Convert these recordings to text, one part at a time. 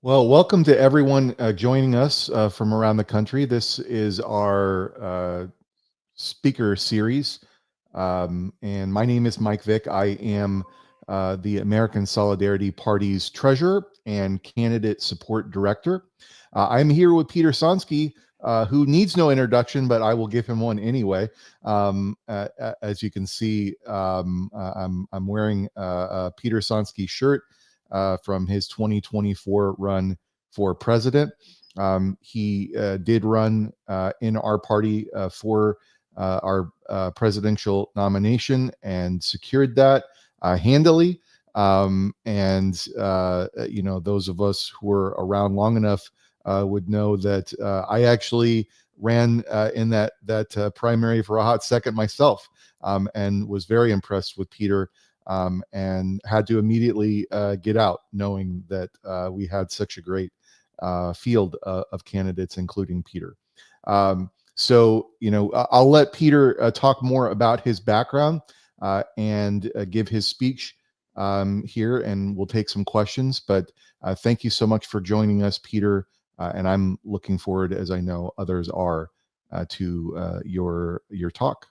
Well, welcome to everyone joining us from around the country. This is our speaker series. And my name is Mike Vick. I am the American Solidarity Party's treasurer and candidate support director. I'm here with Peter Sonski, who needs no introduction, but I will give him one anyway. As you can see, I'm wearing a Peter Sonski shirt from his 2024 run for president. He did run in our party for our presidential nomination and secured that handily. Those of us who were around long enough would know that I actually ran in that primary for a hot second myself, and was very impressed with Peter, and had to immediately get out, knowing that we had such a great field of candidates, including Peter. I'll let Peter talk more about his background and give his speech here, and we'll take some questions. But thank you so much for joining us, Peter. And I'm looking forward, as I know others are, to your talk.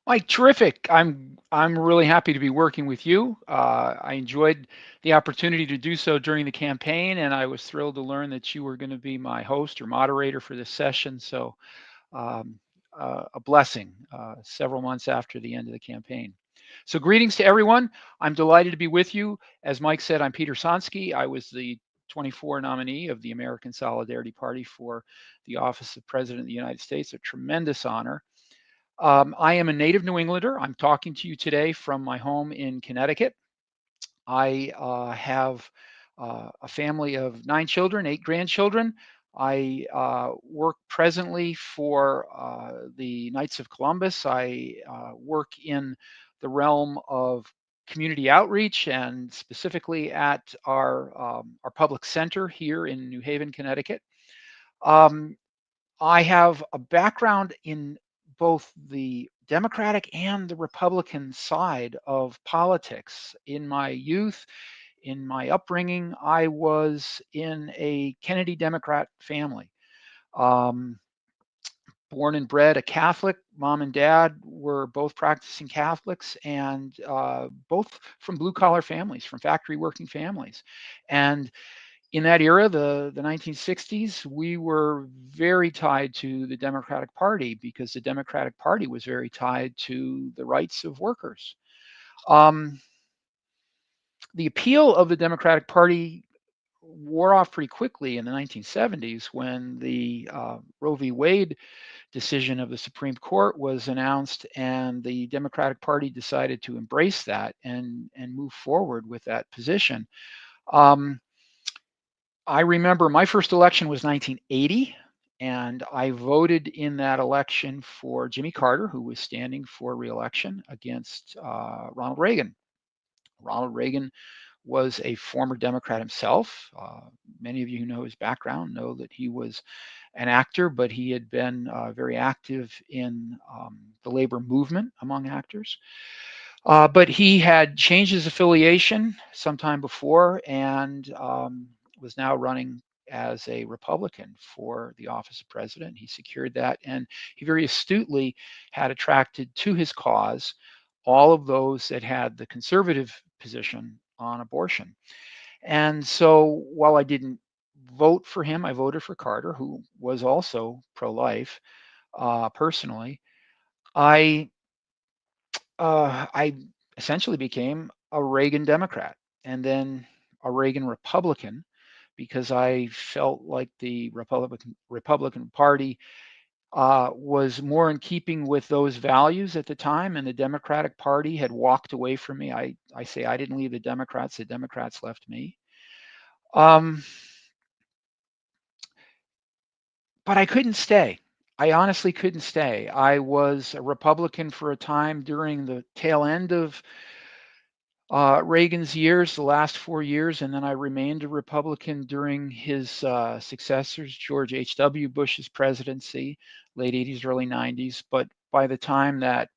Mike, terrific. I'm really happy to be working with you. I enjoyed the opportunity to do so during the campaign, and I was thrilled to learn that you were going to be my host or moderator for this session. So, um, a blessing several months after the end of the campaign. So, greetings to everyone. I'm delighted to be with you. As Mike said, I'm Peter Sonski. I was the 24 nominee of the American Solidarity Party for the office of President of the United States, a tremendous honor. I am a native New Englander. I'm talking to you today from my home in Connecticut. I have a family of 9 children, 8 grandchildren. I work presently for the Knights of Columbus. I work in the realm of community outreach, and specifically at our public center here in New Haven, Connecticut. Um, I have a background in both the Democratic and the Republican side of politics. In my youth, in my upbringing, I was in a Kennedy Democrat family. Um, Born and bred a Catholic. Mom and dad were both practicing Catholics, and both from blue collar families, from factory working families. And in that era, the 1960s, we were very tied to the Democratic Party because the Democratic Party was very tied to the rights of workers. Um, the appeal of the Democratic Party wore off pretty quickly in the 1970s when the Roe v. Wade decision of the Supreme Court was announced, and the Democratic Party decided to embrace that and move forward with that position. Um, I remember my first election was 1980, and I voted in that election for Jimmy Carter, who was standing for reelection against Ronald Reagan. Ronald Reagan was a former Democrat himself. Many of you who know his background know that he was an actor, but he had been very active in the labor movement among actors. But he had changed his affiliation sometime before, and was now running as a Republican for the office of president. He secured that, and he very astutely had attracted to his cause all of those that had the conservative position on abortion. And so while I didn't vote for him, I voted for Carter, who was also pro life personally. I I essentially became a Reagan Democrat and then a Reagan Republican because I felt like the Republican Party was more in keeping with those values at the time, and the Democratic Party had walked away from me. I say I didn't leave the Democrats left me. Um, but I couldn't stay. I honestly couldn't stay. I was a Republican for a time during the tail end of Reagan's years, the last 4 years, and then I remained a Republican during his successors, George H.W. Bush's presidency, late 80s, early 90s. But by the time that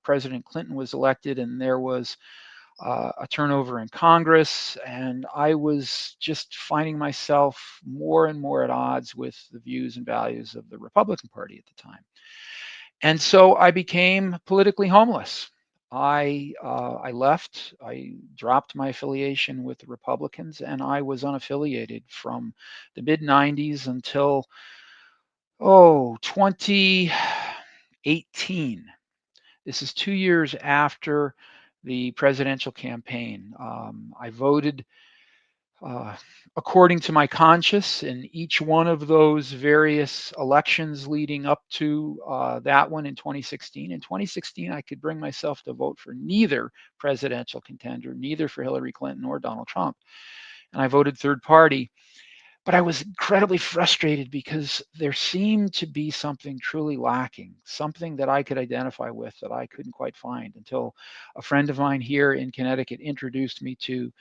President Clinton was elected and there was a turnover in Congress, and I was just finding myself more and more at odds with the views and values of the Republican Party at the time. And so I became politically homeless. I left. I dropped my affiliation with the Republicans, and I was unaffiliated from the mid '90s until 2018. This is 2 years after the presidential campaign. I voted uh, according to my conscience in each one of those various elections leading up to that one in 2016. In 2016, I could bring myself to vote for neither presidential contender, neither for Hillary Clinton or Donald Trump. And I voted third party. But I was incredibly frustrated because there seemed to be something truly lacking, something that I could identify with that I couldn't quite find until a friend of mine here in Connecticut introduced me to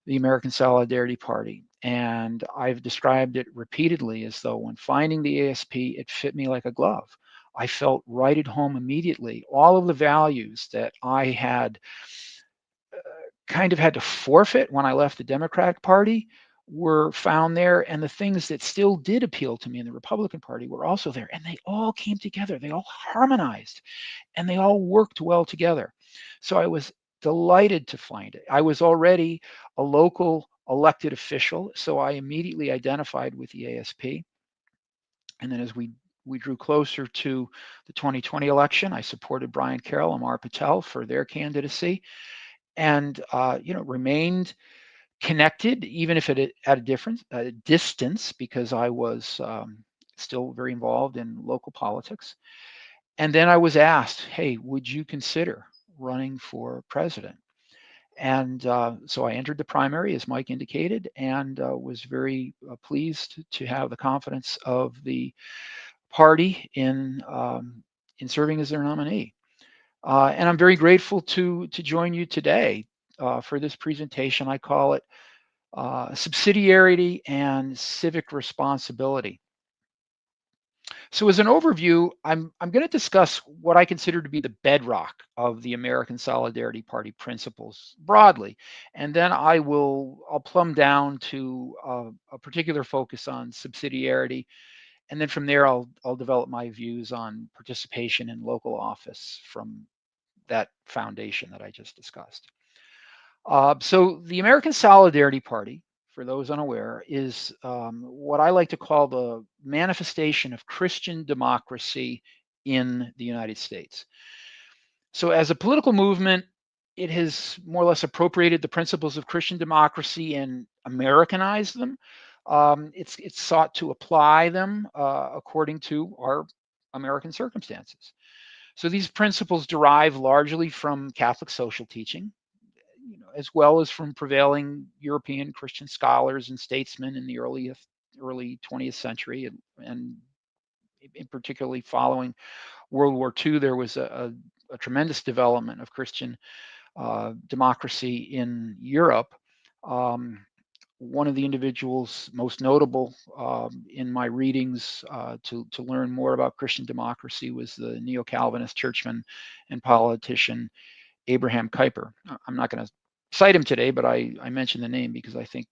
the American Solidarity Party. And I've described it repeatedly as though when finding the ASP, it fit me like a glove. I felt right at home immediately. All of the values that I had kind of had to forfeit when I left the Democratic Party were found there. And the things that still did appeal to me in the Republican Party were also there. And they all came together, they all harmonized, and they all worked well together. So I was delighted to find it. I was already a local elected official, so I immediately identified with the ASP. And then as we drew closer to the 2020 election, I supported Brian Carroll and Amar Patel for their candidacy, and remained connected, even if it at a distance, because I was still very involved in local politics. And then I was asked, "Hey, would you consider running for president?" And so I entered the primary, as Mike indicated, and was very pleased to have the confidence of the party in serving as their nominee. And I'm very grateful to join you today for this presentation. I call it Subsidiarity and Civic Responsibility. So as an overview, I'm going to discuss what I consider to be the bedrock of the American Solidarity Party principles broadly, and then I'll plumb down to a particular focus on subsidiarity, and then from there I'll develop my views on participation in local office from that foundation that I just discussed. So the American Solidarity Party, for those unaware, is what I like to call the manifestation of Christian democracy in the United States. So as a political movement, it has more or less appropriated the principles of Christian democracy and Americanized them. It's sought to apply them according to our American circumstances. So these principles derive largely from Catholic social teaching, as well as from prevailing European Christian scholars and statesmen in the early 20th century, and in particularly following World War II, there was a tremendous development of Christian democracy in Europe. One of the individuals most notable in my readings to learn more about Christian democracy was the neo-Calvinist churchman and politician Abraham Kuyper. I'm not going to cite him today, but I mention the name because I think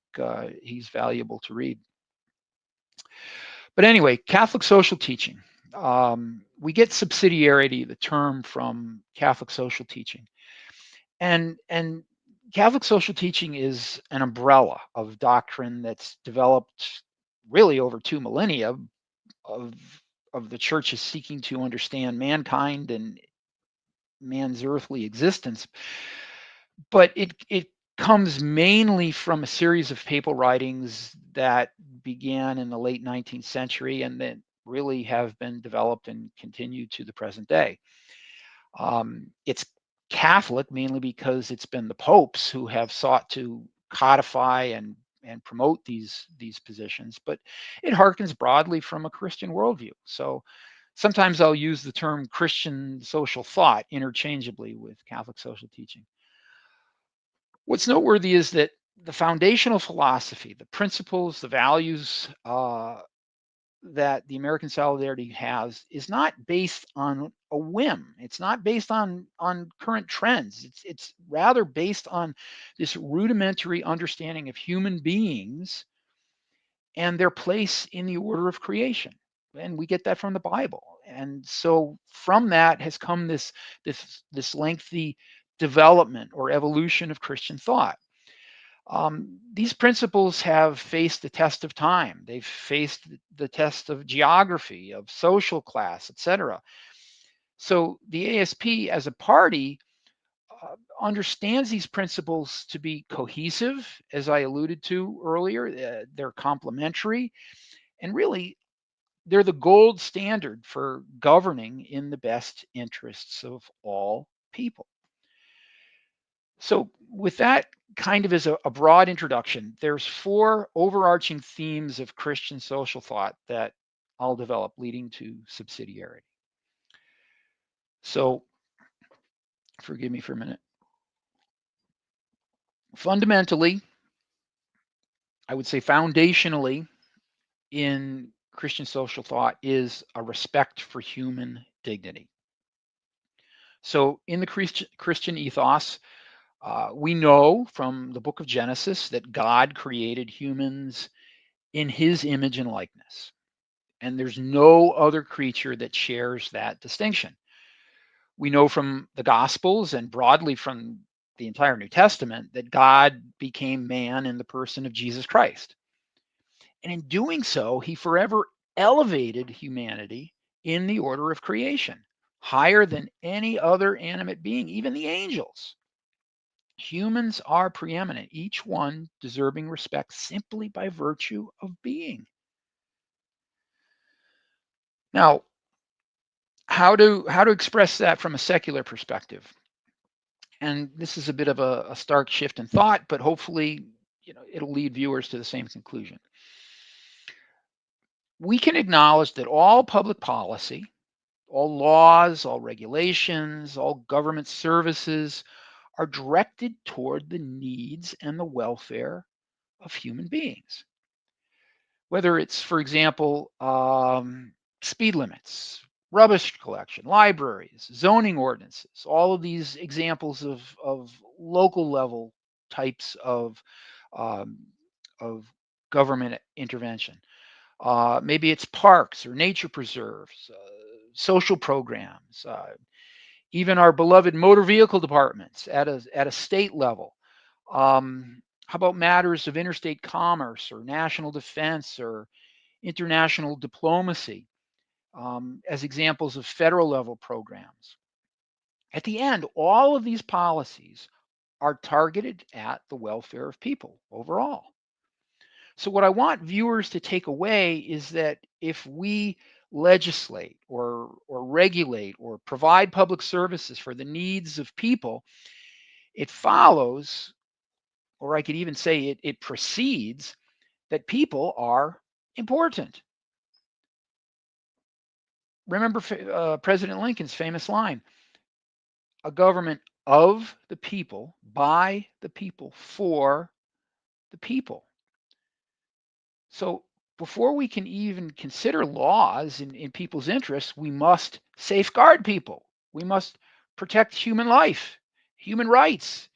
he's valuable to read. But anyway, Catholic social teaching. We get subsidiarity, the term, from Catholic social teaching. And Catholic social teaching is an umbrella of doctrine that's developed really over 2 millennia of the church is seeking to understand mankind and man's earthly existence. But it comes mainly from a series of papal writings that began in the late 19th century and that really have been developed and continue to the present day. It's Catholic mainly because it's been the popes who have sought to codify and promote these positions, but it harkens broadly from a Christian worldview. So sometimes I'll use the term Christian social thought interchangeably with Catholic social teaching. What's noteworthy is that the foundational philosophy, the principles, the values that the American Solidarity has is not based on a whim. It's not based on current trends. It's rather based on this rudimentary understanding of human beings and their place in the order of creation. And we get that from the Bible. And so from that has come this lengthy development or evolution of Christian thought. These principles have faced the test of time. They've faced the test of geography, of social class, etc. So the ASP as a party understands these principles to be cohesive, as I alluded to earlier. They're complementary, and really, they're the gold standard for governing in the best interests of all people. So, with that kind of as a broad introduction, there's four overarching themes of Christian social thought that I'll develop leading to subsidiarity. So, forgive me for a minute. Fundamentally, I would say foundationally in Christian social thought is a respect for human dignity. So, in the Christian ethos, we know from the book of Genesis that God created humans in his image and likeness. And there's no other creature that shares that distinction. We know from the Gospels and broadly from the entire New Testament that God became man in the person of Jesus Christ. And in doing so, he forever elevated humanity in the order of creation, higher than any other animate being, even the angels. Humans are preeminent, each one deserving respect simply by virtue of being. Now, how to express that from a secular perspective? And this is a bit of a stark shift in thought, but hopefully, it'll lead viewers to the same conclusion. We can acknowledge that all public policy, all laws, all regulations, all government services are directed toward the needs and the welfare of human beings. Whether it's, for example, speed limits, rubbish collection, libraries, zoning ordinances, all of these examples of local level types um, of government intervention. Maybe it's parks or nature preserves, social programs, even our beloved motor vehicle departments at a state level. How about matters of interstate commerce or national defense or international diplomacy as examples of federal level programs? At the end, all of these policies are targeted at the welfare of people overall. So, what I want viewers to take away is that if we legislate or regulate or provide public services for the needs of people, it follows, or I could even say it precedes, that people are important. Remember President Lincoln's famous line, a government of the people, by the people, for the people. So before we can even consider laws in people's interests, we must safeguard people. We must protect human life, human rights,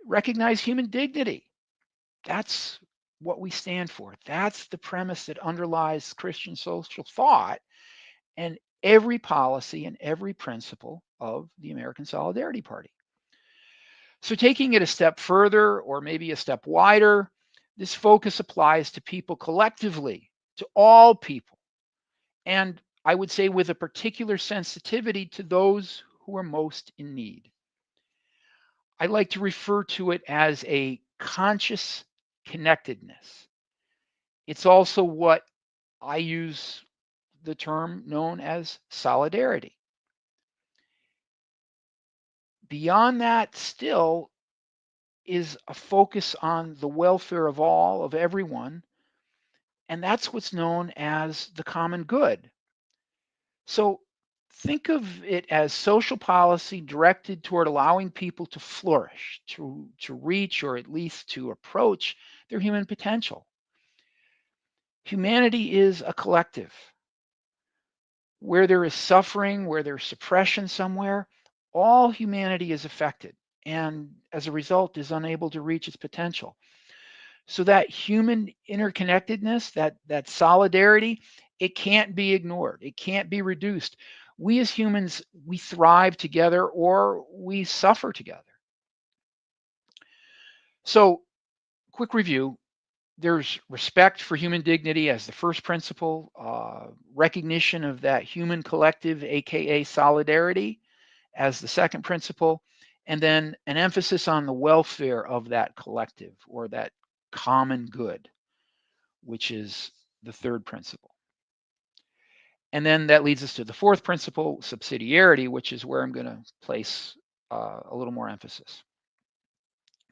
recognize human dignity. That's what we stand for. That's the premise that underlies Christian social thought and every policy and every principle of the American Solidarity Party. So, taking it a step further or maybe a step wider, this focus applies to people collectively, to all people, and I would say with a particular sensitivity to those who are most in need. I like to refer to it as a conscious connectedness. It's also what I use the term known as solidarity. Beyond that, still is a focus on the welfare of all, of everyone, and that's what's known as the common good. So think of it as social policy directed toward allowing people to flourish, to reach or at least to approach their human potential. Humanity is a collective. Where there is suffering, where there's suppression somewhere, all humanity is affected and as a result is unable to reach its potential. So that human interconnectedness, that solidarity, it can't be ignored. It can't be reduced. We as humans, we thrive together or we suffer together. So, quick review. There's respect for human dignity as the first principle, recognition of that human collective, aka solidarity, as the second principle, and then an emphasis on the welfare of that collective or that common good, which is the third principle. And then that leads us to the fourth principle, subsidiarity, which is where I'm going to place a little more emphasis.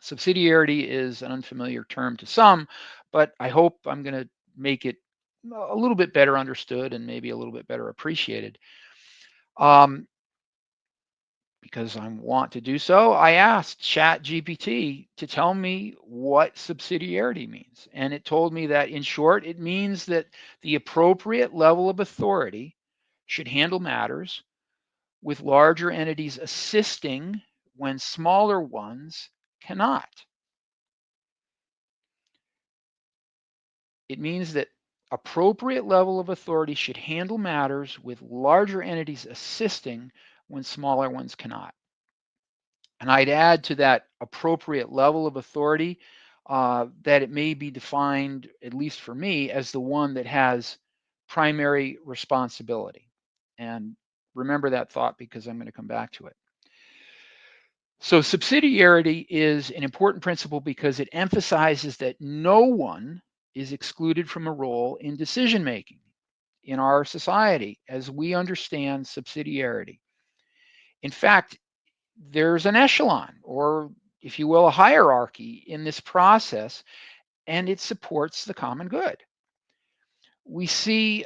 Subsidiarity is an unfamiliar term to some, but I hope I'm going to make it a little bit better understood and maybe a little bit better appreciated. Um, because I want to do so, I asked ChatGPT to tell me what subsidiarity means. And it told me that, in short, it means that the appropriate level of authority should handle matters with larger entities assisting when smaller ones cannot. It means that appropriate level of authority should handle matters with larger entities assisting when smaller ones cannot. And I'd add to that appropriate level of authority that it may be defined, at least for me, as the one that has primary responsibility. And remember that thought because I'm going to come back to it. So, subsidiarity is an important principle because it emphasizes that no one is excluded from a role in decision making in our society as we understand subsidiarity. In fact, there's an echelon, or if you will, a hierarchy in this process, and it supports the common good. We see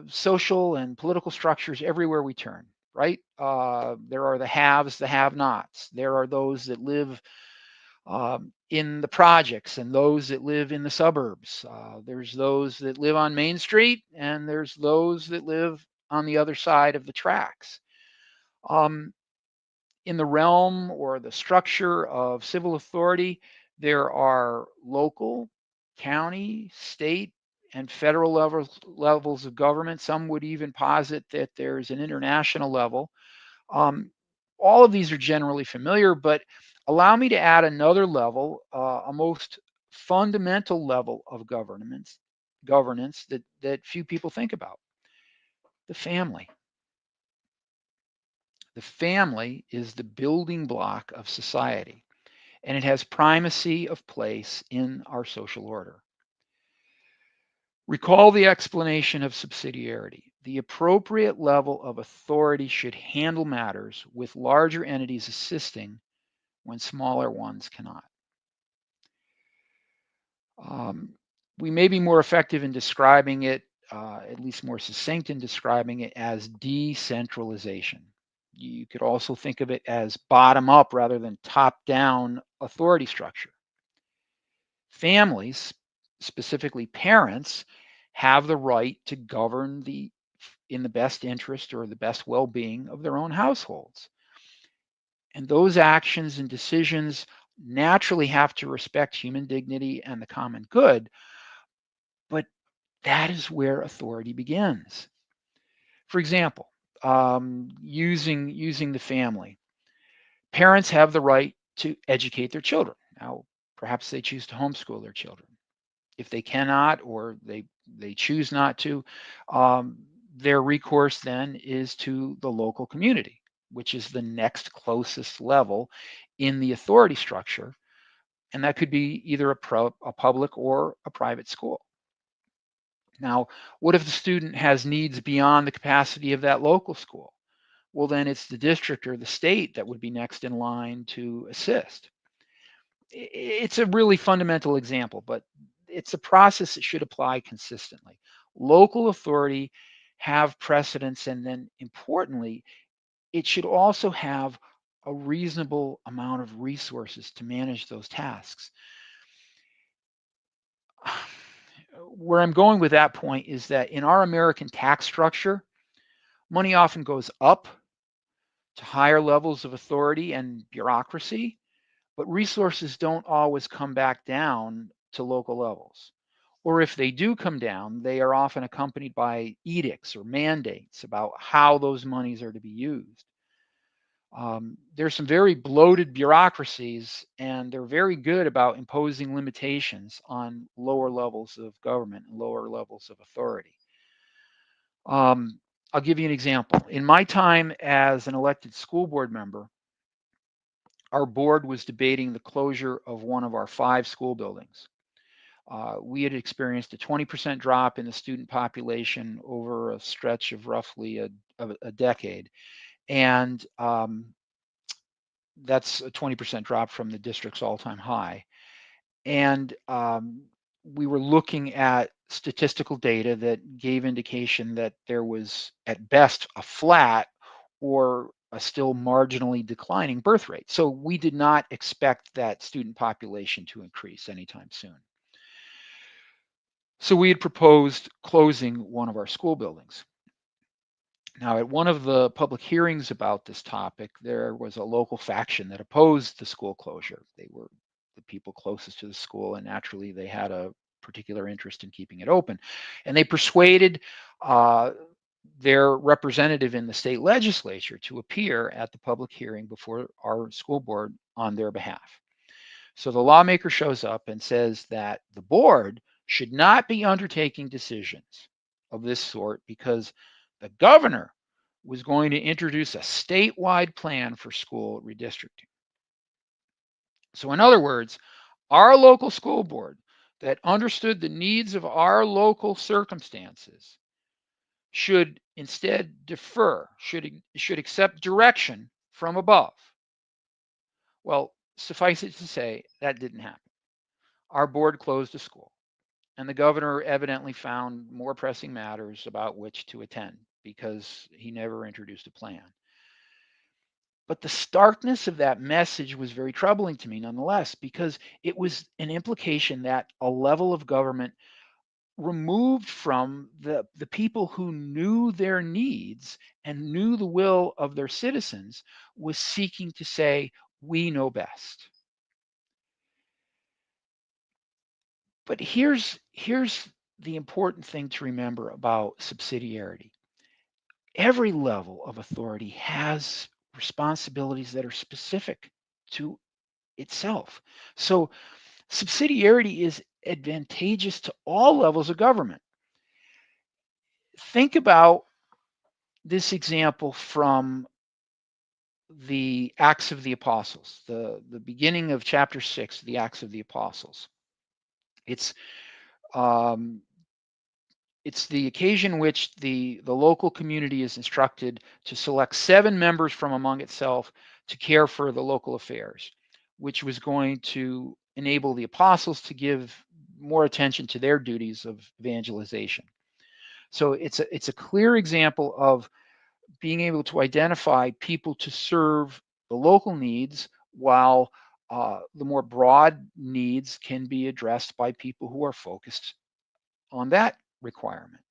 social and political structures everywhere we turn, right? There are the haves, the have nots. There are those that live in the projects and those that live in the suburbs. There's those that live on Main Street, and there's those that live on the other side of the tracks. Um, in the realm or the structure of civil authority, there are local, county, state, and federal levels of government. Some would even posit that there's an international level. Um, all of these are generally familiar, but allow me to add another level, a most fundamental level of governance that few people think about: the family. The family is the building block of society, and it has primacy of place in our social order. Recall the explanation of subsidiarity. The appropriate level of authority should handle matters with larger entities assisting when smaller ones cannot. Um, we may be more effective in describing it, at least more succinct in describing it, as decentralization. You could also think of it as bottom up rather than top down authority structure. Families, specifically parents, have the right to govern in the best interest or the best well-being of their own households. And those actions and decisions naturally have to respect human dignity and the common good, but that is where authority begins. For example, using the family, parents have the right to educate their children. Now, perhaps they choose to homeschool their children. If they cannot or they choose not to, um, their recourse then is to the local community, which is the next closest level in the authority structure, and that could be either a public or a private school. Now, what if the student has needs beyond the capacity of that local school? Well, then it's the district or the state that would be next in line to assist. It's a really fundamental example, but it's a process that should apply consistently. Local authority have precedence, and then importantly, it should also have a reasonable amount of resources to manage those tasks. where I'm going with that point is that in our American tax structure, money often goes up to higher levels of authority and bureaucracy, but resources don't always come back down to local levels. Or if they do come down, they are often accompanied by edicts or mandates about how those monies are to be used. There's some very bloated bureaucracies, and they're very good about imposing limitations on lower levels of government and lower levels of authority. Um, I'll give you an example. In my time as an elected school board member, our board was debating the closure of one of our 5 school buildings. We had experienced a 20% drop in the student population over a stretch of roughly a decade. And that's a 20% drop from the district's all-time high. And we were looking at statistical data that gave indication that there was at best a flat or a still marginally declining birth rate. So we did not expect that student population to increase anytime soon. So we had proposed closing one of our school buildings. Now, at one of the public hearings about this topic, there was a local faction that opposed the school closure. They were the people closest to the school, and naturally, they had a particular interest in keeping it open. And they persuaded their representative in the state legislature to appear at the public hearing before our school board on their behalf. So the lawmaker shows up and says that the board should not be undertaking decisions of this sort because the governor was going to introduce a statewide plan for school redistricting. So, in other words, our local school board that understood the needs of our local circumstances should instead defer, should accept direction from above. Well, suffice it to say, that didn't happen. Our board closed the school, and the governor evidently found more pressing matters about which to attend because he never introduced a plan. But the starkness of that message was very troubling to me nonetheless, because it was an implication that a level of government removed from the people who knew their needs and knew the will of their citizens was seeking to say, we know best. But here's the important thing to remember about subsidiarity. Every level of authority has responsibilities that are specific to itself. So subsidiarity is advantageous to all levels of government. Think about this example from the Acts of the Apostles, the beginning of chapter 6, the Acts of the Apostles. It's um, it's the occasion in which the local community is instructed to select 7 members from among itself to care for the local affairs, which was going to enable the apostles to give more attention to their duties of evangelization. So it's a clear example of being able to identify people to serve the local needs while the more broad needs can be addressed by people who are focused on that requirement.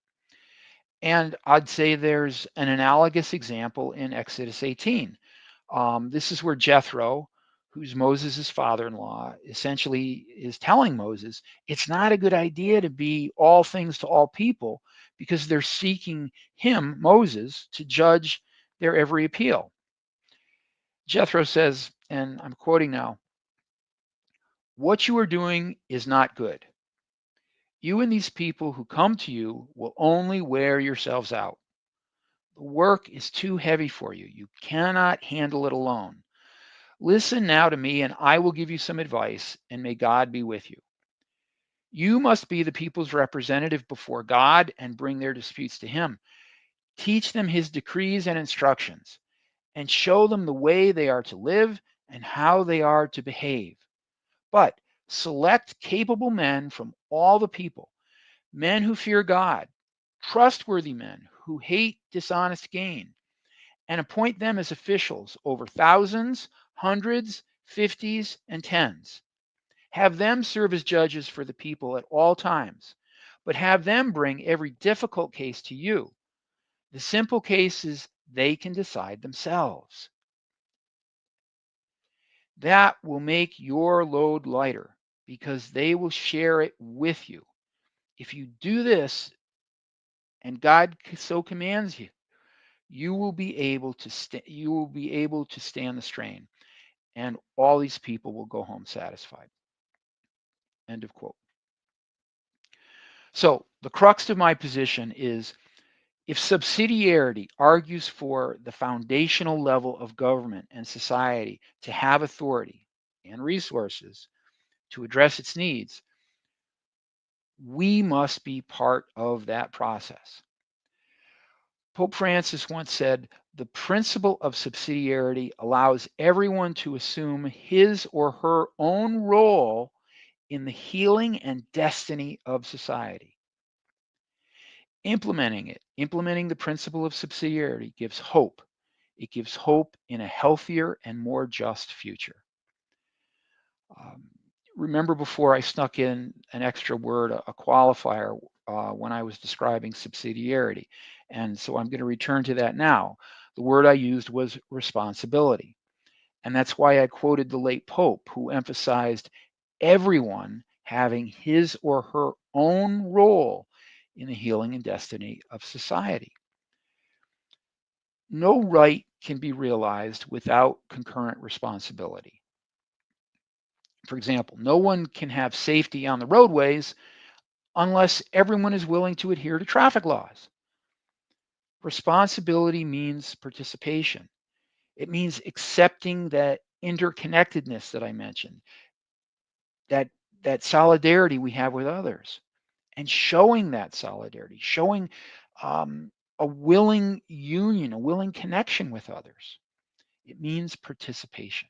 And I'd say there's an analogous example in Exodus 18. This is where Jethro, who's Moses' father-in-law, essentially is telling Moses, it's not a good idea to be all things to all people because they're seeking him, Moses, to judge their every appeal. Jethro says, and I'm quoting now, what you are doing is not good. You and these people who come to you will only wear yourselves out. The work is too heavy for you. You cannot handle it alone. Listen now to me, and I will give you some advice, and may God be with you. You must be the people's representative before God and bring their disputes to him. Teach them his decrees and instructions, and show them the way they are to live and how they are to behave. But select capable men from all the people, men who fear God, trustworthy men who hate dishonest gain, and appoint them as officials over thousands, hundreds, fifties, and tens. Have them serve as judges for the people at all times. but have them bring every difficult case to you. The simple cases they can decide themselves. That will make your load lighter because they will share it with you. If you do this and God so commands you, you will be able to stand the strain, and all these people will go home satisfied. End of quote. So the crux of my position is, if subsidiarity argues for the foundational level of government and society to have authority and resources to address its needs, we must be part of that process. Pope Francis once said, the principle of subsidiarity allows everyone to assume his or her own role in the healing and destiny of society. Implementing the principle of subsidiarity gives hope. It gives hope in a healthier and more just future. Um, Remember before I snuck in an extra word, a qualifier, when I was describing subsidiarity. And so I'm going to return to that now. The word I used was responsibility. And that's why I quoted the late Pope, who emphasized everyone having his or her own role in the healing and destiny of society. No right can be realized without concurrent responsibility. For example, no one can have safety on the roadways unless everyone is willing to adhere to traffic laws. Responsibility means participation. It means accepting that interconnectedness that I mentioned, that that solidarity we have with others, and showing that solidarity, showing a willing union, a willing connection with others. It means participation.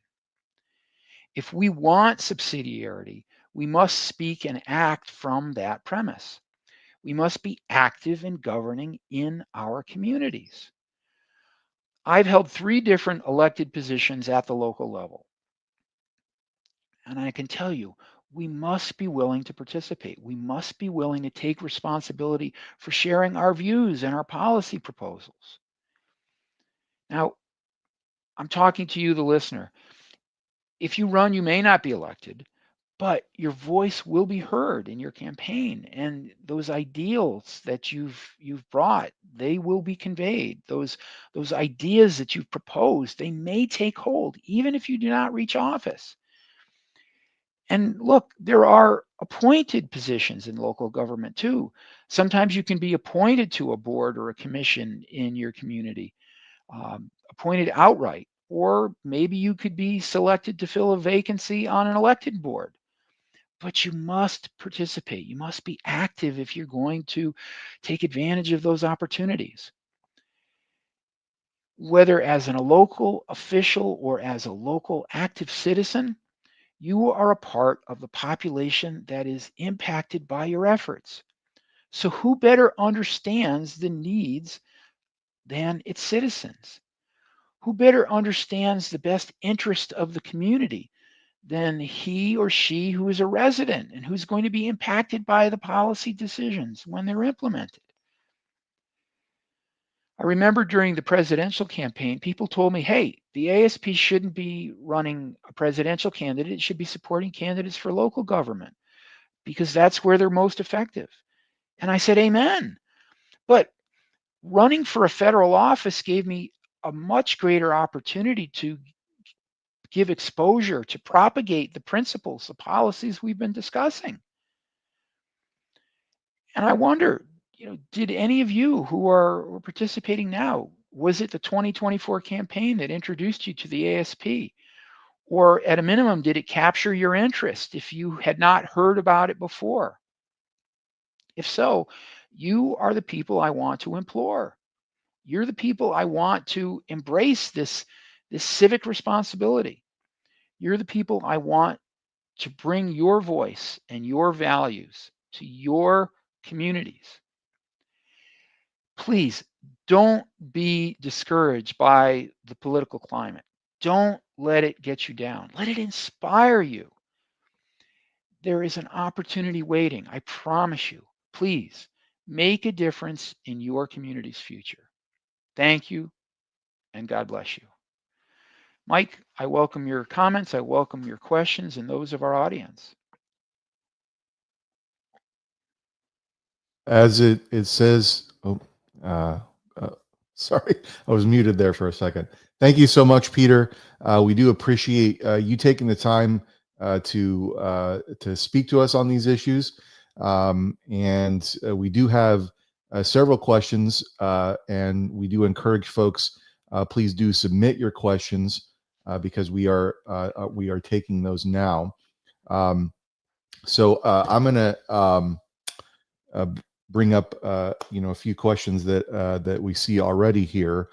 If we want subsidiarity, we must speak and act from that premise. We must be active in governing in our communities. I've held 3 different elected positions at the local level. And I can tell you, we must be willing to participate. We must be willing to take responsibility for sharing our views and our policy proposals. Now, I'm talking to you, the listener. If you run, you may not be elected, but your voice will be heard in your campaign, and those ideals that you've brought, they will be conveyed. Those ideas that you've proposed, they may take hold even if you do not reach office. And look, there are appointed positions in local government too. Sometimes you can be appointed to a board or a commission in your community, appointed outright, or maybe you could be selected to fill a vacancy on an elected board. But you must participate. You must be active if you're going to take advantage of those opportunities. Whether as a local official or as a local active citizen, you are a part of the population that is impacted by your efforts. So, who better understands the needs than its citizens? Who better understands the best interest of the community than he or she who is a resident and who's going to be impacted by the policy decisions when they're implemented? I remember during the presidential campaign, people told me, hey, the ASP shouldn't be running a presidential candidate. It should be supporting candidates for local government because that's where they're most effective. And I said, amen. But running for a federal office gave me a much greater opportunity to give exposure, to propagate the principles, the policies we've been discussing. And I wonder, did any of you who are participating now, was it the 2024 campaign that introduced you to the ASP? Or at a minimum, did it capture your interest if you had not heard about it before? If so, you are the people I want to implore. You're the people I want to embrace this civic responsibility. You're the people I want to bring your voice and your values to your communities. Please don't be discouraged by the political climate. Don't let it get you down. Let it inspire you. There is an opportunity waiting, I promise you. please make a difference in your community's future. Thank you, and God bless you. Mike, I welcome your comments. I welcome your questions and those of our audience. As it says, oh, uh, uh, sorry, I was muted there for a second. Thank you so much, Peter. We do appreciate you taking the time to speak to us on these issues, and we do have several questions, and we do encourage folks. Please do submit your questions because we are taking those now. Um, I'm gonna. Uh, bring up a few questions that we see already here.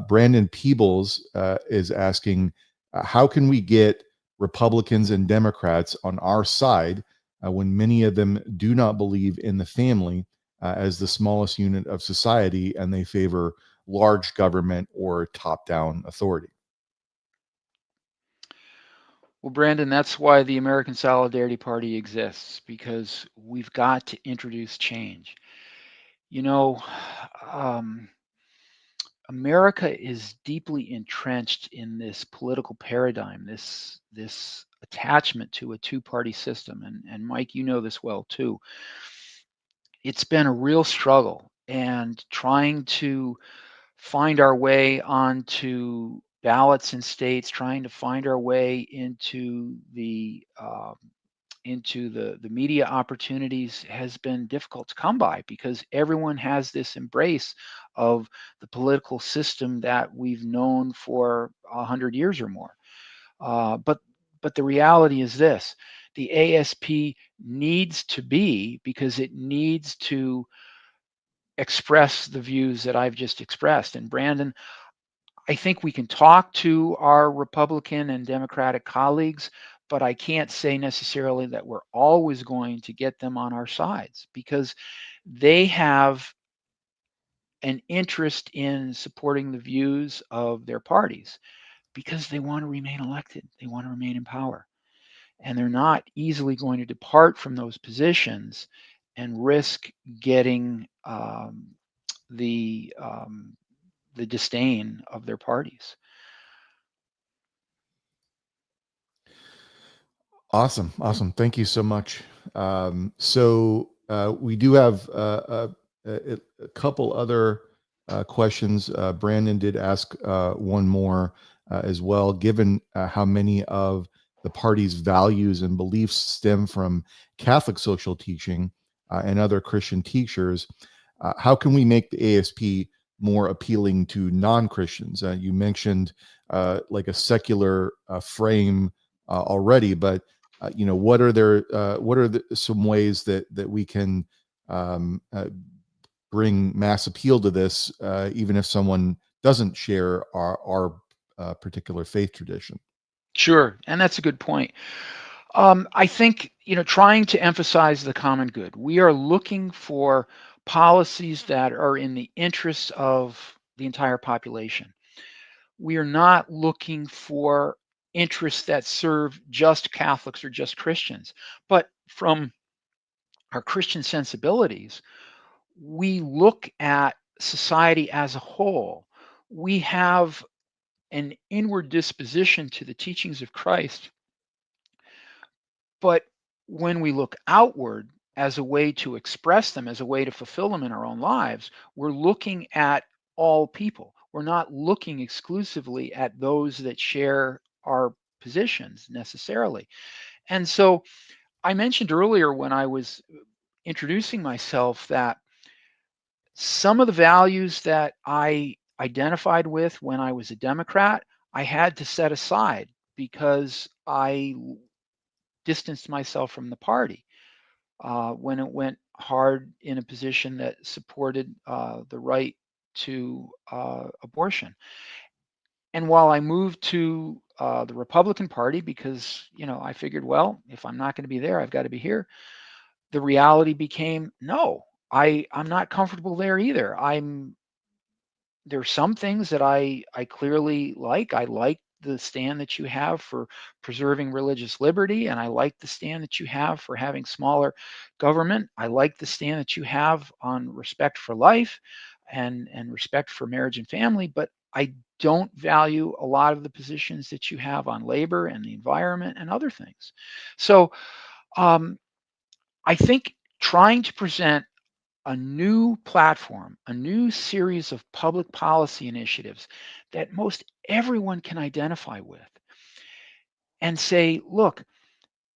Brandon Peebles is asking, how can we get Republicans and Democrats on our side when many of them do not believe in the family as the smallest unit of society and they favor large government or top-down authority? Well, Brandon, that's why the American Solidarity Party exists, because we've got to introduce change. You know, um, America is deeply entrenched in this political paradigm, this attachment to a two-party system, and Mike, you know this well too. It's been a real struggle, and trying to find our way onto ballots in states, trying to find our way into the media opportunities has been difficult to come by, because everyone has this embrace of the political system that we've known for 100 years or more. But the reality is this: the ASP needs to be, because it needs to express the views that I've just expressed. And Brandon, I think we can talk to our Republican and Democratic colleagues, but I can't say necessarily that we're always going to get them on our sides, because they have an interest in supporting the views of their parties, because they want to remain elected, they want to remain in power, and they're not easily going to depart from those positions and risk getting the um, the disdain of their parties. Awesome, awesome. Thank you so much. We do have a couple other questions. Brandon did ask one more as well. Given how many of the party's values and beliefs stem from Catholic social teaching and other Christian teachers, how can we make the ASP more appealing to non-Christians? You mentioned like a secular frame already, but what are some ways that we can um, uh, bring mass appeal to this, even if someone doesn't share our particular faith tradition? Sure, and that's a good point. I think, trying to emphasize the common good. We are looking for policies that are in the interests of the entire population. We are not looking for interests that serve just Catholics or just Christians, but from our Christian sensibilities, we look at society as a whole. We have an inward disposition to the teachings of Christ, but when we look outward as a way to express them, as a way to fulfill them in our own lives, we're looking at all people. We're not looking exclusively at those that share our positions necessarily. And so I mentioned earlier, when I was introducing myself, that some of the values that I identified with when I was a Democrat, I had to set aside because I distanced myself from the party when it went hard in a position that supported the right to abortion. And while I moved to the Republican Party, because I figured, well, if I'm not going to be there, I've got to be here. The reality became, no, I'm not comfortable there either. There's some things that I clearly like. I like the stand that you have for preserving religious liberty, and I like the stand that you have for having smaller government. I like the stand that you have on respect for life and respect for marriage and family, but I don't value a lot of the positions that you have on labor and the environment and other things. So um, I think trying to present a new platform, a new series of public policy initiatives that most everyone can identify with and say, look,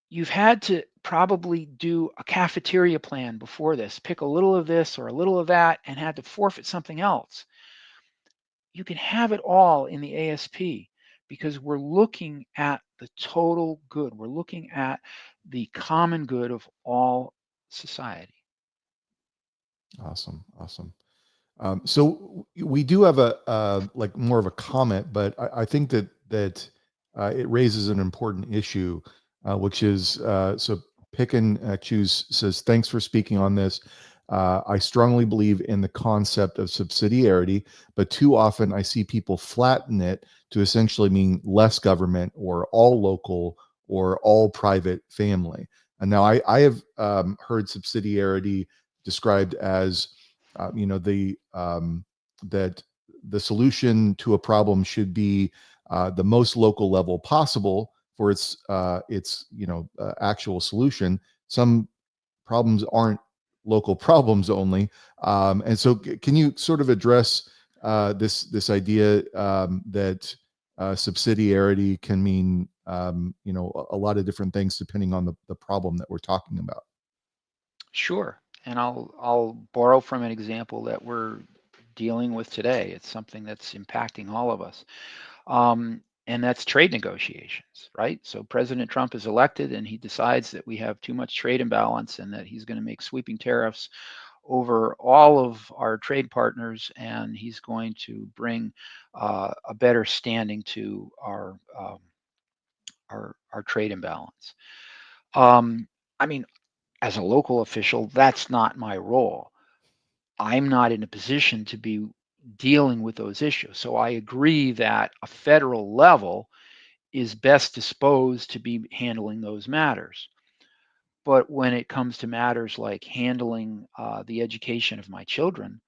you've had to probably do a cafeteria plan before this, pick a little of this or a little of that, and had to forfeit something else. You can have it all in the ASP because we're looking at the total good. We're looking at the common good of all society. Awesome. Awesome. So we do have a like more of a comment, but I think that it raises an important issue, which is so pick and choose says thanks for speaking on this. I strongly believe in the concept of subsidiarity, but too often I see people flatten it to essentially mean less government or all local or all private family. And now I have heard subsidiarity described as the that the solution to a problem should be the most local level possible for its actual solution. Some problems aren't local problems only, and so can you sort of address this idea that subsidiarity can mean a lot of different things depending on the problem that we're talking about? Sure. And I'll borrow from an example that we're dealing with today. It's something that's impacting all of us. And that's trade negotiations, right? So President Trump is elected and he decides that we have too much trade imbalance and that he's going to make sweeping tariffs over all of our trade partners, and he's going to bring a better standing to our trade imbalance. I mean, as a local official, that's not my role. I'm not in a position to be dealing with those issues. So I agree that a federal level is best disposed to be handling those matters. But when it comes to matters like handling the education of my children,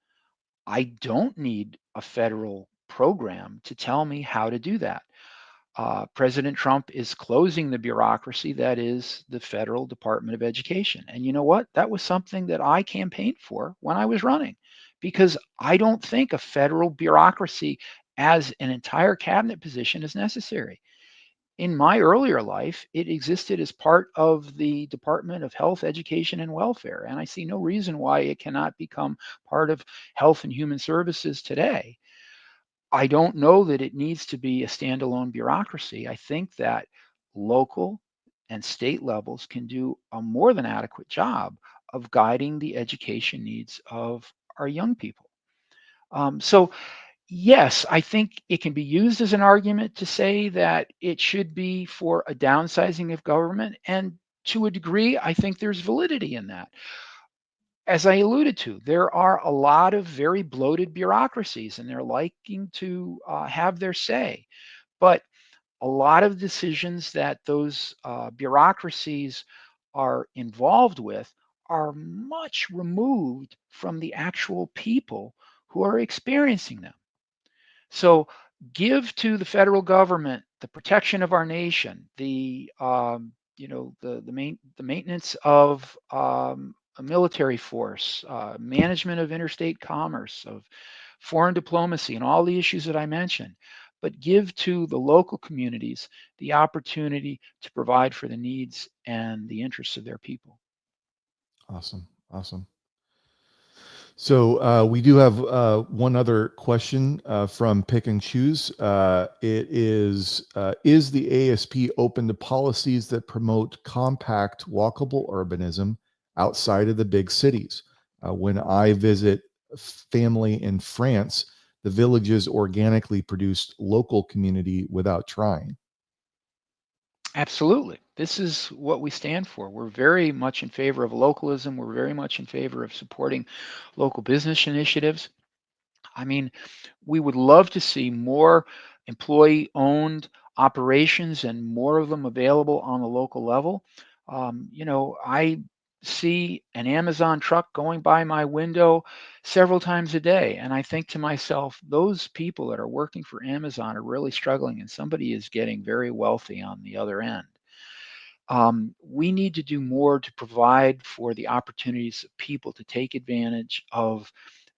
I don't need a federal program to tell me how to do that. President Trump is closing the bureaucracy that is the federal Department of Education. And you know what? That was something that I campaigned for when I was running, because I don't think a federal bureaucracy as an entire cabinet position is necessary. In my earlier life, it existed as part of the Department of Health, Education, and Welfare. And I see no reason why it cannot become part of Health and Human Services today. I don't know that it needs to be a standalone bureaucracy. I think that local and state levels can do a more than adequate job of guiding the education needs of our young people. So, yes, I think it can be used as an argument to say that it should be for a downsizing of government. And to a degree, I think there's validity in that. As I alluded to, there are a lot of very bloated bureaucracies and they're liking to have their say. But a lot of decisions that those bureaucracies are involved with are much removed from the actual people who are experiencing them. So give to the federal government the protection of our nation, the maintenance of a military force, management of interstate commerce, of foreign diplomacy, and all the issues that I mentioned. But give to the local communities the opportunity to provide for the needs and the interests of their people. Awesome. Awesome. So we do have one other question from Pick and Choose. Is the ASP open to policies that promote compact, walkable urbanism outside of the big cities? When I visit family in France, the villages organically produced local community without trying. Absolutely. This is what we stand for. We're very much in favor of localism. We're very much in favor of supporting local business initiatives. I mean, we would love to see more employee owned operations and more of them available on the local level. I see an Amazon truck going by my window several times a day, and I think to myself, those people that are working for Amazon are really struggling, and somebody is getting very wealthy on the other end. We need to do more to provide for the opportunities of people to take advantage of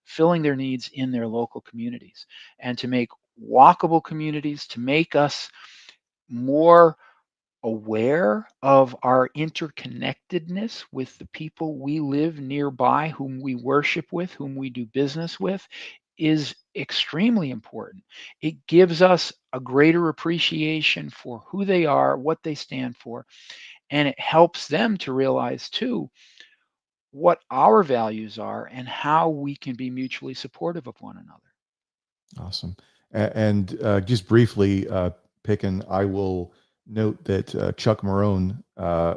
filling their needs in their local communities and to make walkable communities, to make us more aware of our interconnectedness with the people we live nearby, whom we worship with, whom we do business with, is extremely important. It gives us a greater appreciation for who they are, what they stand for, and it helps them to realize too what our values are and how we can be mutually supportive of one another. Awesome. And just briefly, Pickin, I will note that Chuck Marone,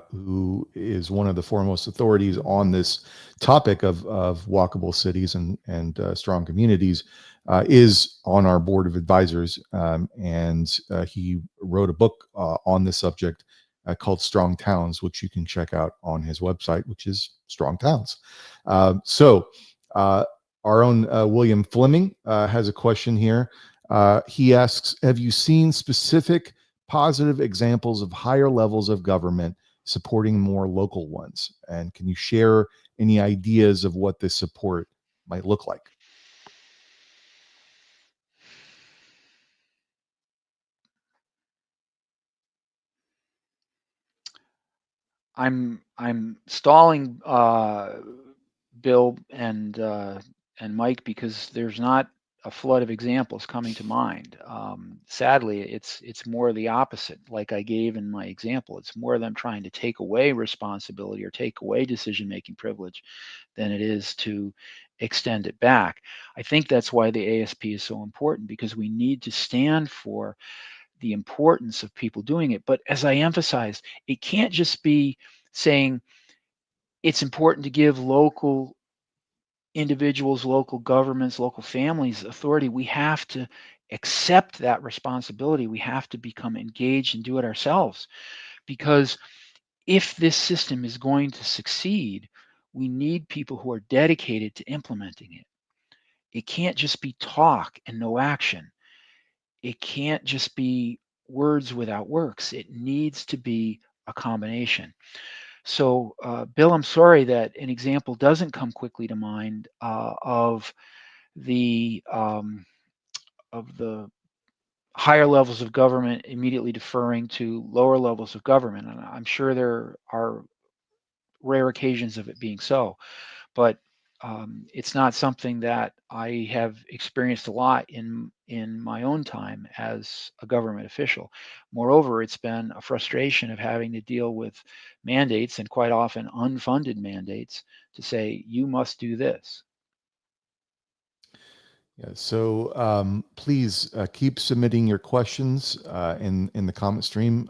who is one of the foremost authorities on this topic of walkable cities and strong communities, is on our board of advisors, and he wrote a book on this subject called Strong Towns, which you can check out on his website, which is Strong Towns. So. Our own William Fleming has a question here. He asks, have you seen specific positive examples of higher levels of government supporting more local ones? And can you share any ideas of what this support might look like? I'm stalling Bill and Mike because there's not a flood of examples coming to mind. Sadly, it's more the opposite. Like I gave in my example, it's more them trying to take away responsibility or take away decision-making privilege than it is to extend it back. I think that's why the ASP is so important, because we need to stand for the importance of people doing it. But as I emphasized, it can't just be saying it's important to give local individuals, local governments, local families authority. We have to accept that responsibility. We have to become engaged and do it ourselves. Because if this system is going to succeed, we need people who are dedicated to implementing it. It can't just be talk and no action. It can't just be words without works. It needs to be a combination. So, Bill, I'm sorry that an example doesn't come quickly to mind the um, of the higher levels of government immediately deferring to lower levels of government, and I'm sure there are rare occasions of it being so. But it's not something that I have experienced a lot in my own time as a government official. Moreover, it's been a frustration of having to deal with mandates, and quite often unfunded mandates, to say you must do this. Yeah, so please keep submitting your questions in the comment stream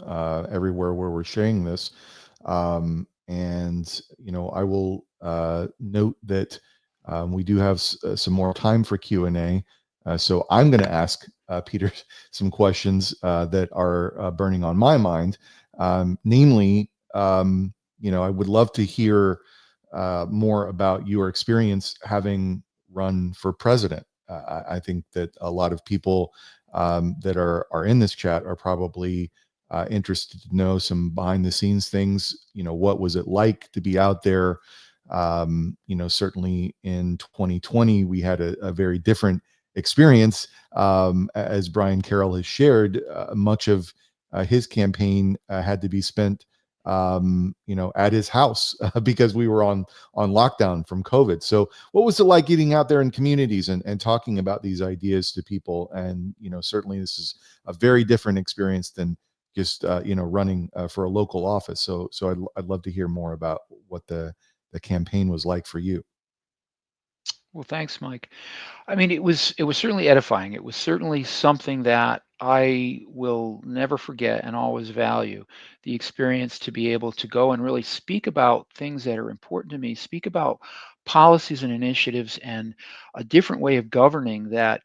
everywhere where we're sharing this, and I will note that we do have some more time for Q&A. So I'm going to ask Peter some questions that are burning on my mind, namely, I would love to hear more about your experience having run for president. I think that a lot of people that are in this chat are probably interested to know some behind the scenes things. What was it like to be out there? Certainly in 2020, we had a very different experience. As Brian Carroll has shared, much of his campaign had to be spent at his house because we were on lockdown from COVID. So what was it like getting out there in communities and talking about these ideas to people? And certainly this is a very different experience than just running for a local office. So I'd love to hear more about what the campaign was like for you. Well, thanks, Mike. I mean, it was certainly edifying. It was certainly something that I will never forget and always value, the experience to be able to go and really speak about things that are important to me, speak about policies and initiatives and a different way of governing that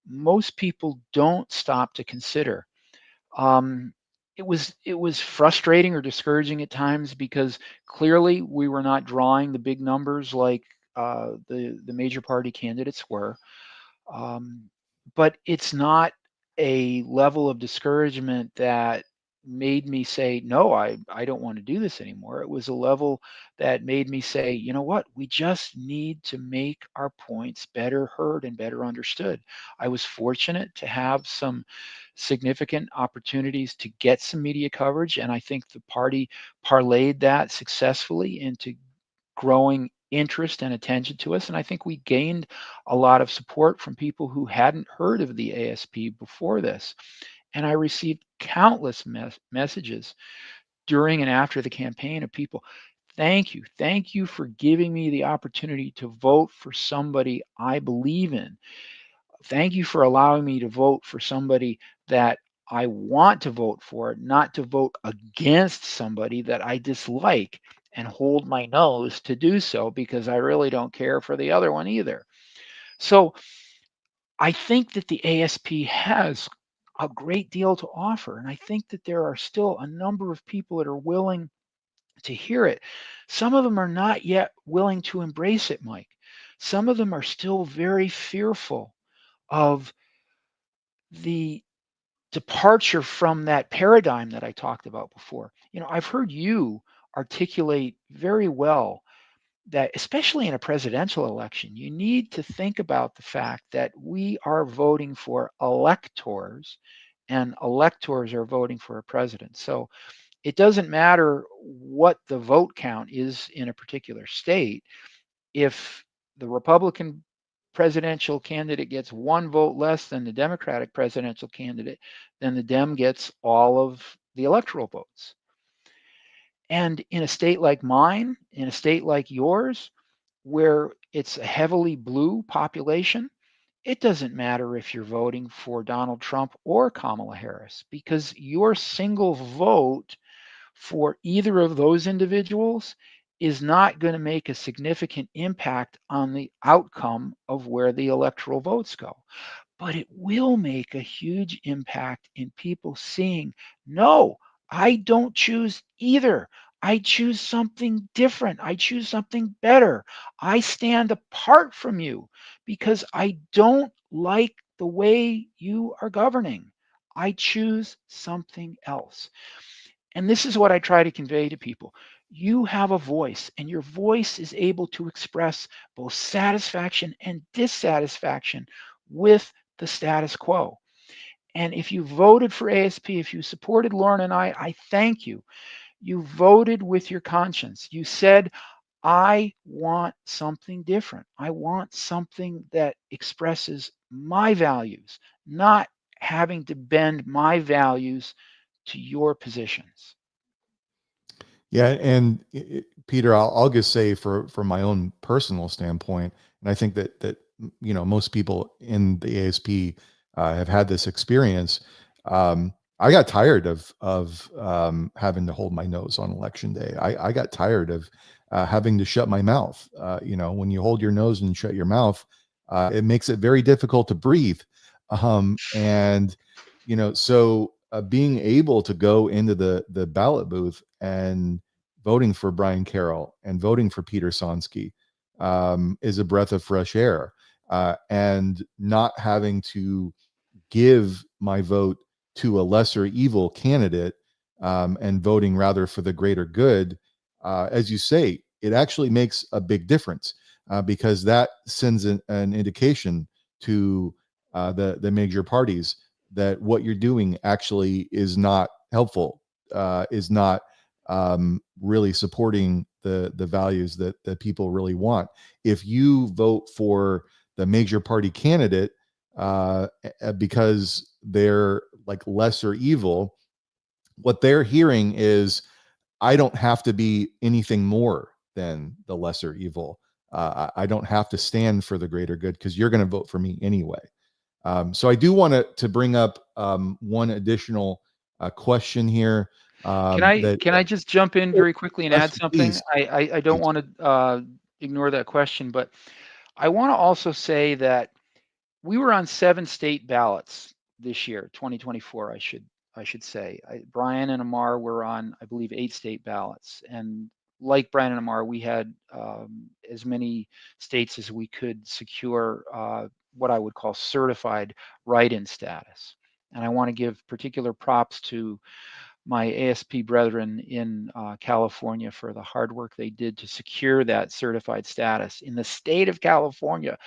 most people don't stop to consider. Um, it was frustrating or discouraging at times because clearly we were not drawing the big numbers like the major party candidates were. Um, but it's not a level of discouragement that made me say, no, I don't want to do this anymore. It was a level that made me say, you know what, we just need to make our points better heard and better understood. I was fortunate to have some significant opportunities to get some media coverage, and I think the party parlayed that successfully into growing interest and attention to us. And I think we gained a lot of support from people who hadn't heard of the ASP before this. And I received countless messages during and after the campaign of people, thank you for giving me the opportunity to vote for somebody I believe in. Thank you for allowing me to vote for somebody that I want to vote for, not to vote against somebody that I dislike and hold my nose to do so because I really don't care for the other one either. So I think that the ASP has a great deal to offer. And I think that there are still a number of people that are willing to hear it. Some of them are not yet willing to embrace it, Mike. Some of them are still very fearful of the departure from that paradigm that I talked about before. I've heard you articulate very well that, especially in a presidential election, you need to think about the fact that we are voting for electors and electors are voting for a president. So it doesn't matter what the vote count is in a particular state. If the Republican presidential candidate gets one vote less than the Democratic presidential candidate, then the Dem gets all of the electoral votes. And in a state like mine, in a state like yours, where it's a heavily blue population, it doesn't matter if you're voting for Donald Trump or Kamala Harris because your single vote for either of those individuals is not going to make a significant impact on the outcome of where the electoral votes go. But it will make a huge impact in people seeing, no, I don't choose either. I choose something different. I choose something better. I stand apart from you because I don't like the way you are governing. I choose something else. And this is what I try to convey to people. You have a voice, and your voice is able to express both satisfaction and dissatisfaction with the status quo. And if you voted for ASP, if you supported Lauren and I thank you. You voted with your conscience. You said, I want something different. I want something that expresses my values, not having to bend my values to your positions. Yeah, and Peter, I'll just say from my own personal standpoint, and I think that most people in the ASP have had this experience. I got tired of having to hold my nose on election day. I got tired of having to shut my mouth. When you hold your nose and shut your mouth, it makes it very difficult to breathe. And so being able to go into the ballot booth and voting for Brian Carroll and voting for Peter Sonski is a breath of fresh air, and not having to give my vote to a lesser evil candidate, and voting rather for the greater good, as you say, it actually makes a big difference, because that sends an indication to the major parties that what you're doing actually is not helpful, is not really supporting the values that people really want. If you vote for the major party candidate because they're like lesser evil, what they're hearing is, I don't have to be anything more than the lesser evil. I don't have to stand for the greater good because you're going to vote for me anyway. So I do want to bring up one additional question here. That Can I just jump in Oh, very quickly and add question, something? please, I don't please. want to ignore that question, but I want to also say that we were on 7 state ballots this year, 2024, I should I should say. Brian and Amar were on, I believe, 8 state ballots. And like Brian and Amar, we had as many states as we could secure what I would call certified write-in status. And I want to give particular props to my ASP brethren in California for the hard work they did to secure that certified status. In the state of California,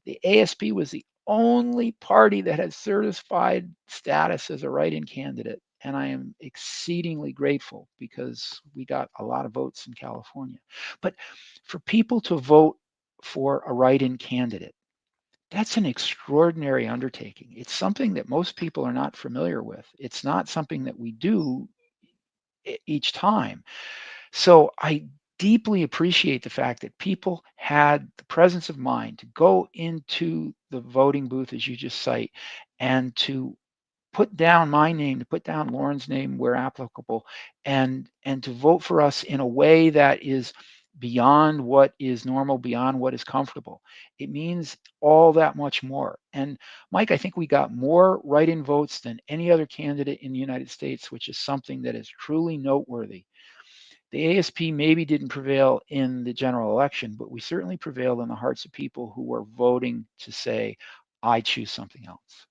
the ASP was the only party that had certified status as a write-in candidate. And I am exceedingly grateful because we got a lot of votes in California. But for people to vote for a write-in candidate, that's an extraordinary undertaking. It's something that most people are not familiar with. It's not something that we do each time. So I deeply appreciate the fact that people had the presence of mind to go into the voting booth, as you just cite, and to put down my name, to put down Lauren's name where applicable, and to vote for us in a way that is beyond what is normal, beyond what is comfortable. It means all that much more. And Mike, I think we got more write-in votes than any other candidate in the United States, which is something that is truly noteworthy. The ASP maybe didn't prevail in the general election, but we certainly prevailed in the hearts of people who were voting to say, I choose something else.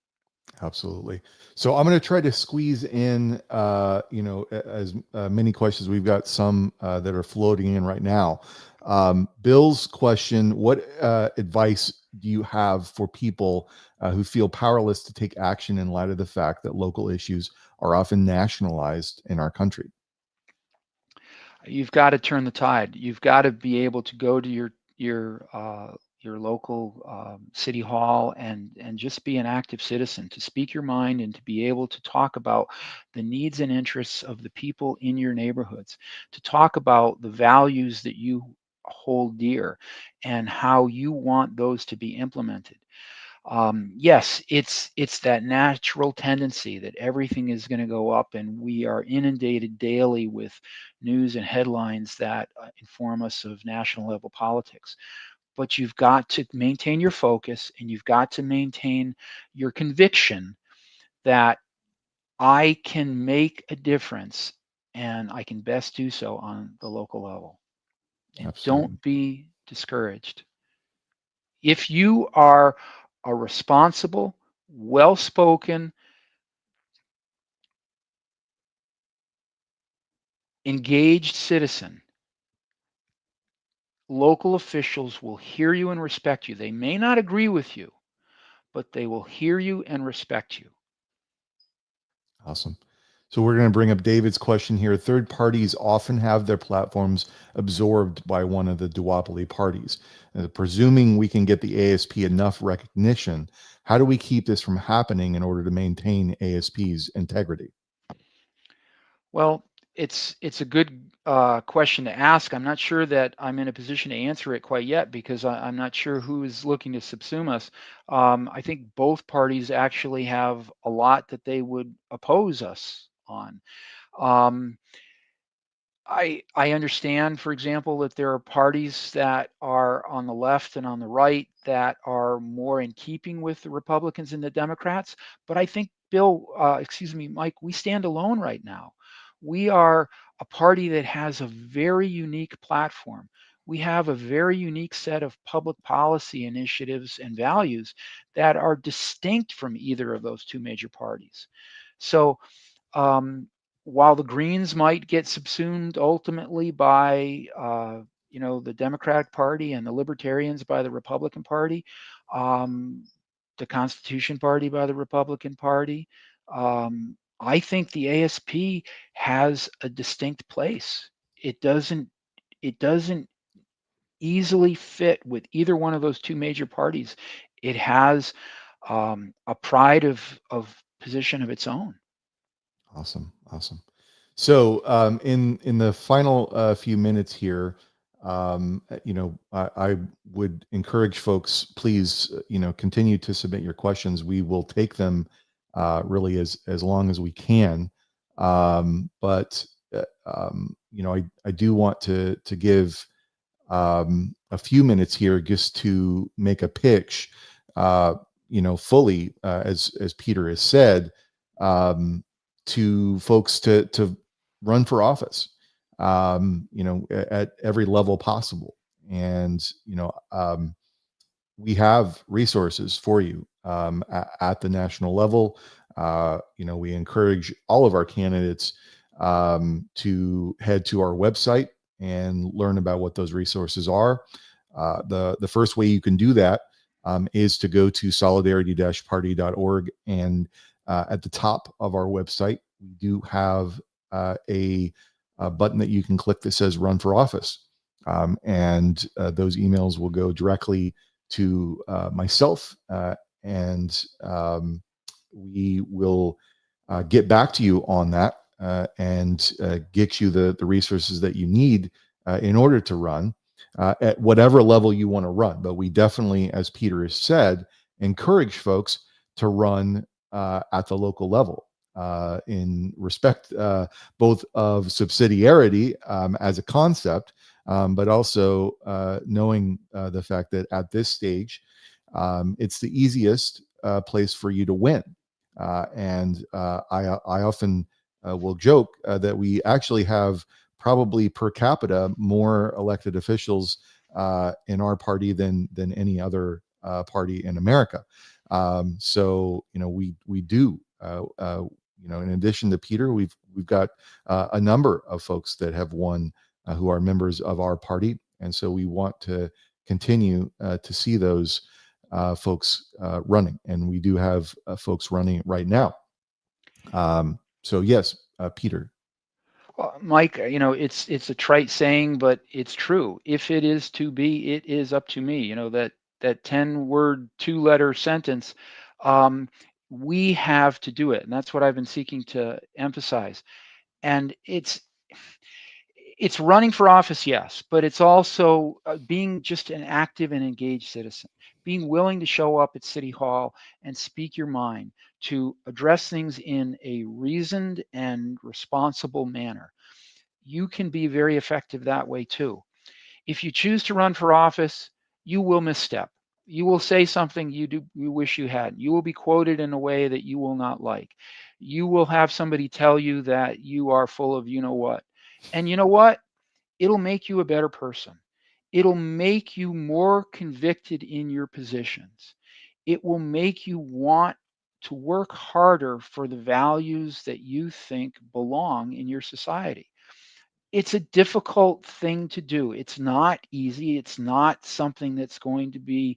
Absolutely. So I'm going to try to squeeze in, as many questions. We've got some that are floating in right now. Bill's question: what advice do you have for people who feel powerless to take action in light of the fact that local issues are often nationalized in our country? You've got to turn the tide. You've got to be able to go to your local city hall and just be an active citizen, to speak your mind and to be able to talk about the needs and interests of the people in your neighborhoods, to talk about the values that you hold dear and how you want those to be implemented. Yes, it's that natural tendency that everything is going to go up, and we are inundated daily with news and headlines that inform us of national level politics. But you've got to maintain your focus, and you've got to maintain your conviction that I can make a difference, and I can best do so on the local level. And Absolutely. don't be discouraged. If you are a responsible, well spoken, engaged citizen, local officials will hear you and respect you. They may not agree with you, but they will hear you and respect you. Awesome. So we're going to bring up David's question here. Third parties often have their platforms absorbed by one of the duopoly parties. Presuming we can get the ASP enough recognition, how do we keep this from happening in order to maintain ASP's integrity? Well, it's a good question to ask. I'm not sure that I'm in a position to answer it quite yet because I'm not sure who is looking to subsume us. I think both parties actually have a lot that they would oppose us on. Um, I understand, for example, that there are parties that are on the left and on the right that are more in keeping with the Republicans and the Democrats. But I think, Bill, excuse me, Mike, we stand alone right now. We are a party that has a very unique platform. We have a very unique set of public policy initiatives and values that are distinct from either of those two major parties. So um, while the Greens might get subsumed ultimately by the Democratic Party and the Libertarians by the Republican Party, um, the Constitution Party by the Republican Party, I think the ASP has a distinct place. It doesn't easily fit with either one of those two major parties. It has a pride of position of its own. Awesome. Awesome. So, in the final few minutes here, I would encourage folks, please, continue to submit your questions. We will take them really as long as we can. But I do want to give a few minutes here just to make a pitch. Fully, as Peter has said. Um, to folks to run for office, at every level possible. And we have resources for you at the national level. We encourage all of our candidates to head to our website and learn about what those resources are. The first way you can do that is to go to solidarity-party.org, and at the top of our website we do have a button that you can click that says "Run for Office," and those emails will go directly to myself, and we will get back to you on that, and get you the resources that you need in order to run at whatever level you want to run. But we definitely, as Peter has said, encourage folks to run at the local level, in respect both of subsidiarity as a concept, but also knowing the fact that at this stage, it's the easiest place for you to win. I often will joke that we actually have probably per capita more elected officials in our party than any other party in America. So we do. In addition to Peter, we've got a number of folks that have won who are members of our party, and so we want to continue to see those folks running, and we do have folks running right now. So yes, Peter. Well, Mike, it's a trite saying, but it's true. If it is to be, it is up to me. That 10-word, 2-letter sentence. Um, we have to do it, and that's what I've been seeking to emphasize. And it's running for office, yes, but it's also being just an active and engaged citizen, being willing to show up at City Hall and speak your mind, to address things in a reasoned and responsible manner. You can be very effective that way too. If you choose to run for office, you will misstep. You will say something you wish you hadn't. You will be quoted in a way that you will not like. You will have somebody tell you that you are full of you know what. And you know what? It'll make you a better person. It'll make you more convicted in your positions. It will make you want to work harder for the values that you think belong in your society. It's a difficult thing to do. It's not easy. It's not something that's going to be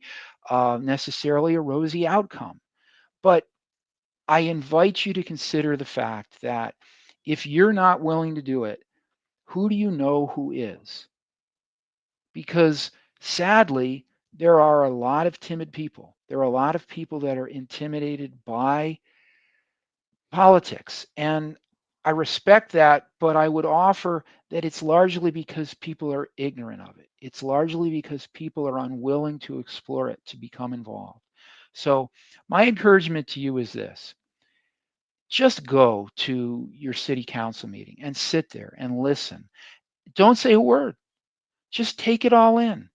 necessarily a rosy outcome. But I invite you to consider the fact that if you're not willing to do it, who do you know who is? Because sadly, there are a lot of timid people. There are a lot of people that are intimidated by politics. And I respect that, but I would offer that it's largely because people are ignorant of it. It's largely because people are unwilling to explore it, to become involved. So, my encouragement to you is this: just go to your city council meeting and sit there and listen. Don't say a word, just take it all in,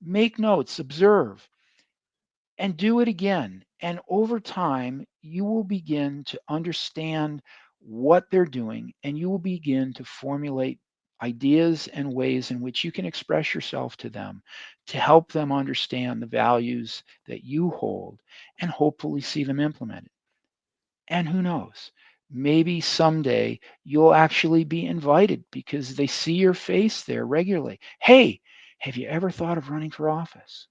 make notes, observe, and do it again. And over time, you will begin to understand what they're doing, and you will begin to formulate ideas and ways in which you can express yourself to them to help them understand the values that you hold and hopefully see them implemented. And who knows? Maybe someday you'll actually be invited because they see your face there regularly. Hey, have you ever thought of running for office?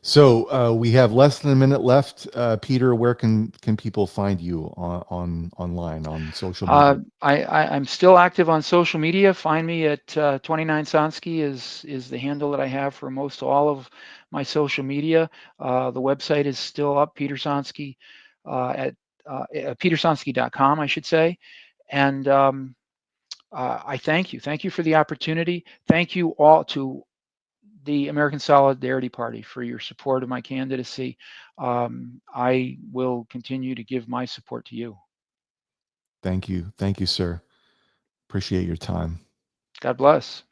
So we have less than a minute left. Peter, where can people find you on online on social media? I'm still active on social media. Find me at 29 Sonski is the handle that I have for most all of my social media. The website is still up, Peter Sonski, at petersonsky.com, I should say. And I thank you. Thank you for the opportunity. Thank you all to the American Solidarity Party for your support of my candidacy. I will continue to give my support to you. Thank you, sir. Appreciate your time. God bless.